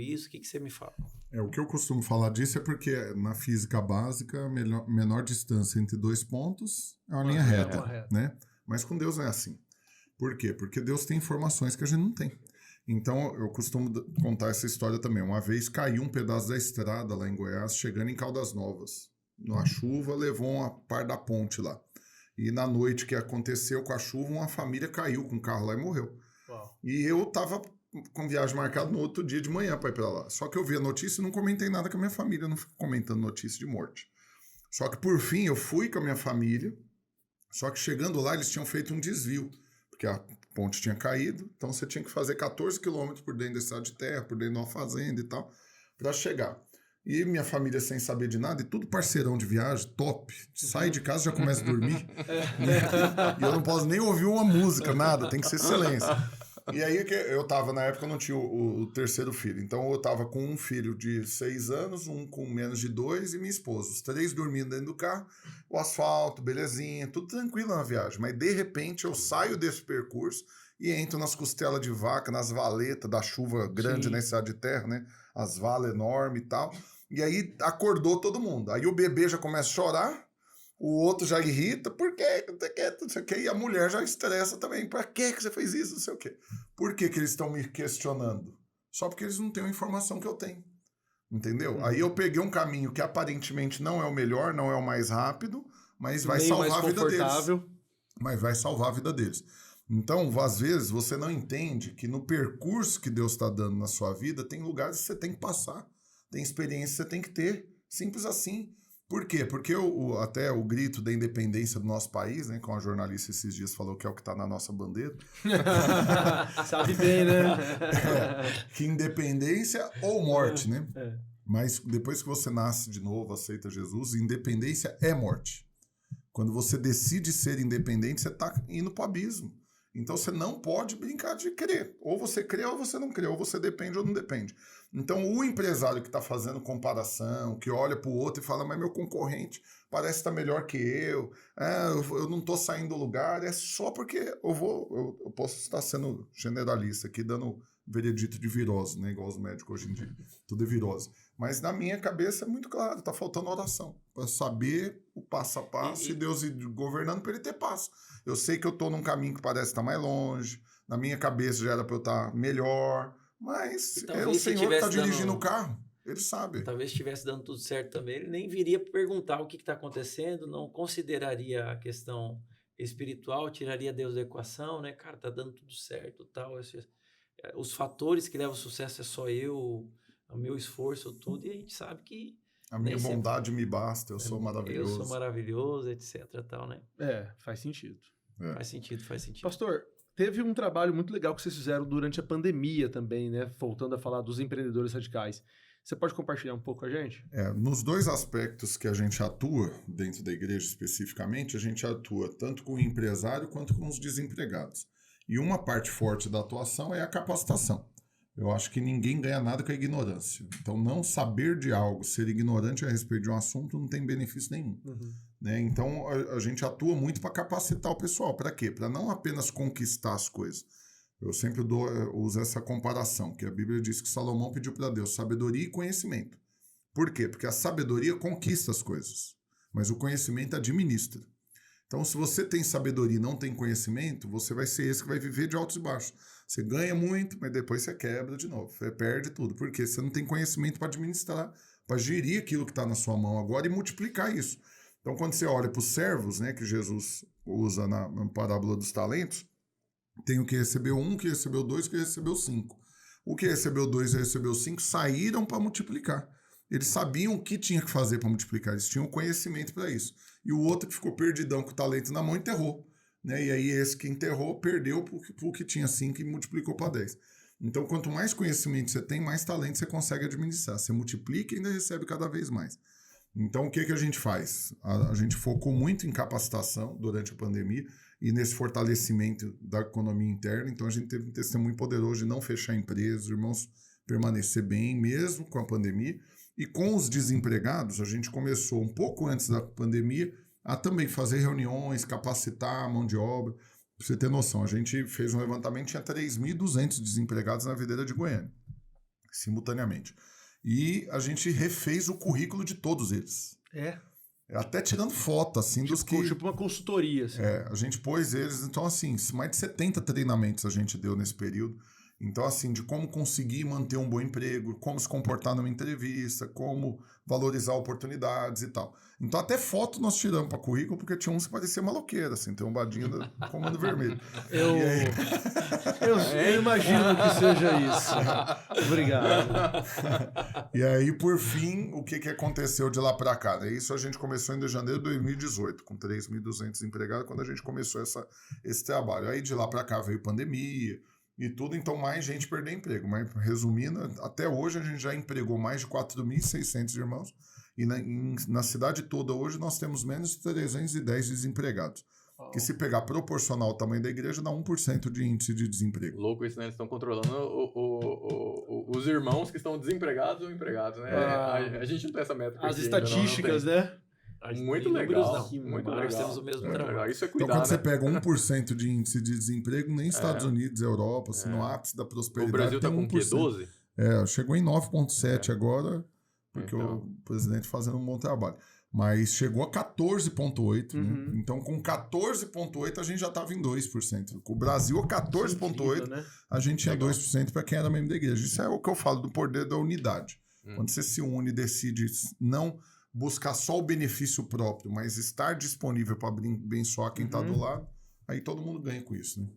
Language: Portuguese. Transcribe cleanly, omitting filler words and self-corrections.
isso? O que você me fala? O que eu costumo falar disso é porque na física básica, a menor distância entre dois pontos é uma linha reta, né? Mas com Deus não é assim. Por quê? Porque Deus tem informações que a gente não tem. Então, eu costumo contar essa história também. Uma vez caiu um pedaço da estrada lá em Goiás, chegando em Caldas Novas. Na chuva, levou uma par da ponte lá. E na noite que aconteceu com a chuva, uma família caiu com o carro lá e morreu. Uau. E eu tava com viagem marcada no outro dia de manhã para ir para lá. Só que eu vi a notícia e não comentei nada com a minha família, eu não fico comentando notícia de morte. Só que por fim eu fui com a minha família, só que chegando lá eles tinham feito um desvio, porque a ponte tinha caído, então você tinha que fazer 14 quilômetros por dentro da estrada de terra, por dentro de uma fazenda e tal, para chegar. E minha família sem saber de nada, e tudo parceirão de viagem, top. Sai de casa e já começa a dormir. E eu não posso nem ouvir uma música, nada, tem que ser silêncio. E aí eu tava, na época eu não tinha o terceiro filho, então eu tava com um filho de 6 anos, um com menos de 2 e minha esposa. Os 3 dormindo dentro do carro, o asfalto, belezinha, tudo tranquilo na viagem. Mas de repente eu saio desse percurso e entro nas costelas de vaca, nas valetas da chuva grande na estrada de terra, né? As valas enormes e tal. E aí acordou todo mundo. Aí o bebê já começa a chorar. O outro já irrita, por quê? Não sei o quê. E a mulher já estressa também. Pra que você fez isso? Não sei o quê. Por que eles estão me questionando? Só porque eles não têm a informação que eu tenho. Entendeu? Aí eu peguei um caminho que aparentemente não é o melhor, não é o mais rápido, mas vai salvar a vida deles. Mas vai salvar a vida deles. Então, às vezes, você não entende que no percurso que Deus está dando na sua vida, tem lugares que você tem que passar. Tem experiência que você tem que ter. Simples assim. Por quê? Porque até o grito da independência do nosso país, né? Como a jornalista esses dias falou que é o que está na nossa bandeira. Sabe bem, né? Que independência ou morte, né? Mas depois que você nasce de novo, aceita Jesus, independência é morte. Quando você decide ser independente, você está indo para o abismo. Então você não pode brincar de crer. Ou você crê ou você não crê, ou você depende ou não depende. Então o empresário que está fazendo comparação, que olha para o outro e fala, mas meu concorrente parece estar melhor que eu não estou saindo do lugar, é só porque eu posso estar sendo generalista aqui, dando veredito de virose, né? Igual os médicos hoje em dia, tudo é virose. Mas na minha cabeça é muito claro, está faltando oração, para saber o passo a passo e Deus ir governando para ele ter paz. Eu sei que eu estou num caminho que parece estar mais longe, na minha cabeça já era para eu estar melhor, mas é o Senhor que está dirigindo o carro, ele sabe. Talvez estivesse dando tudo certo também, ele nem viria perguntar o que está acontecendo, não consideraria a questão espiritual, tiraria Deus da equação, né? Cara, tá dando tudo certo, tal. Os fatores que levam ao sucesso é só eu, o meu esforço, tudo, e a gente sabe que a minha bondade me basta, eu sou maravilhoso. Eu sou maravilhoso, etc, tal, né? Faz sentido. Faz sentido. Pastor, teve um trabalho muito legal que vocês fizeram durante a pandemia também, né? Voltando a falar dos empreendedores radicais. Você pode compartilhar um pouco com a gente? Nos dois aspectos que a gente atua, dentro da igreja especificamente, a gente atua tanto com o empresário quanto com os desempregados. E uma parte forte da atuação é a capacitação. Eu acho que ninguém ganha nada com a ignorância. Então, não saber de algo, ser ignorante a respeito de um assunto, não tem benefício nenhum. Né? Então, a gente atua muito para capacitar o pessoal. Para quê? Para não apenas conquistar as coisas. Eu sempre uso essa comparação, que a Bíblia diz que Salomão pediu para Deus sabedoria e conhecimento. Por quê? Porque a sabedoria conquista as coisas, mas o conhecimento administra. Então, se você tem sabedoria e não tem conhecimento, você vai ser esse que vai viver de altos e baixos. Você ganha muito, mas depois você quebra de novo. Você perde tudo. Por quê? Você não tem conhecimento para administrar, para gerir aquilo que está na sua mão agora e multiplicar isso. Então, quando você olha para os servos, né, que Jesus usa na parábola dos talentos, tem o que recebeu 1, o que recebeu 2, o que recebeu 5. O que recebeu 2 e recebeu 5 saíram para multiplicar. Eles sabiam o que tinha que fazer para multiplicar, eles tinham conhecimento para isso. E o outro que ficou perdidão com o talento na mão enterrou. Né? E aí esse que enterrou perdeu pro que tinha 5 e multiplicou para 10. Então, quanto mais conhecimento você tem, mais talento você consegue administrar. Você multiplica e ainda recebe cada vez mais. Então, o que a gente faz? A gente focou muito em capacitação durante a pandemia e nesse fortalecimento da economia interna. Então, a gente teve um testemunho poderoso de não fechar empresas, irmãos permanecer bem, mesmo com a pandemia. E com os desempregados, a gente começou um pouco antes da pandemia a também fazer reuniões, capacitar a mão de obra. Pra você ter noção, a gente fez um levantamento, tinha 3.200 desempregados na videira de Goiânia. simultaneamente. E a gente refez o currículo de todos eles. Até tirando foto, assim, dos que... Tipo uma consultoria, assim. A gente pôs eles... Então, assim, mais de 70 treinamentos a gente deu nesse período. Então, assim, de como conseguir manter um bom emprego, como se comportar numa entrevista, como valorizar oportunidades e tal. Então, até foto nós tiramos para currículo, porque tinha uns que parecia maloqueira, assim, tem um badinho do Comando Vermelho. Eu imagino que seja isso. Obrigado. E aí, por fim, o que aconteceu de lá para cá? Isso a gente começou em janeiro de 2018, com 3.200 empregados, quando a gente começou esse trabalho. Aí, de lá para cá, veio pandemia e tudo, então mais gente perdeu emprego. Mas, resumindo, até hoje a gente já empregou mais de 4.600 irmãos e na cidade toda hoje nós temos menos de 310 desempregados. Que se pegar proporcional ao tamanho da igreja, dá 1% de índice de desemprego. Louco isso, né? Eles estão controlando os irmãos que estão desempregados ou empregados, né? A gente não tem essa métrica. As estatísticas, né? Muito legal. Não. Muito Nós legal. temos o mesmo trabalho. Isso é Então, cuidar, quando você né? pega 1% de índice de desemprego, nem Estados Unidos, Europa, assim, no ápice da O prosperidade, Brasil tá tem com o quê? 1%. 12? Chegou em 9,7 agora, porque Então. o presidente fazendo um bom trabalho. Mas chegou a 14,8, né? Então, com 14,8 a gente já estava em 2%. Com o Brasil, a 14,8, né? a gente tinha Legal. 2% para quem era membro da igreja. Isso é o que eu falo do poder da unidade. Quando você se une e decide não buscar só o benefício próprio, mas estar disponível para abençoar quem está do lado, aí todo mundo ganha com isso, né?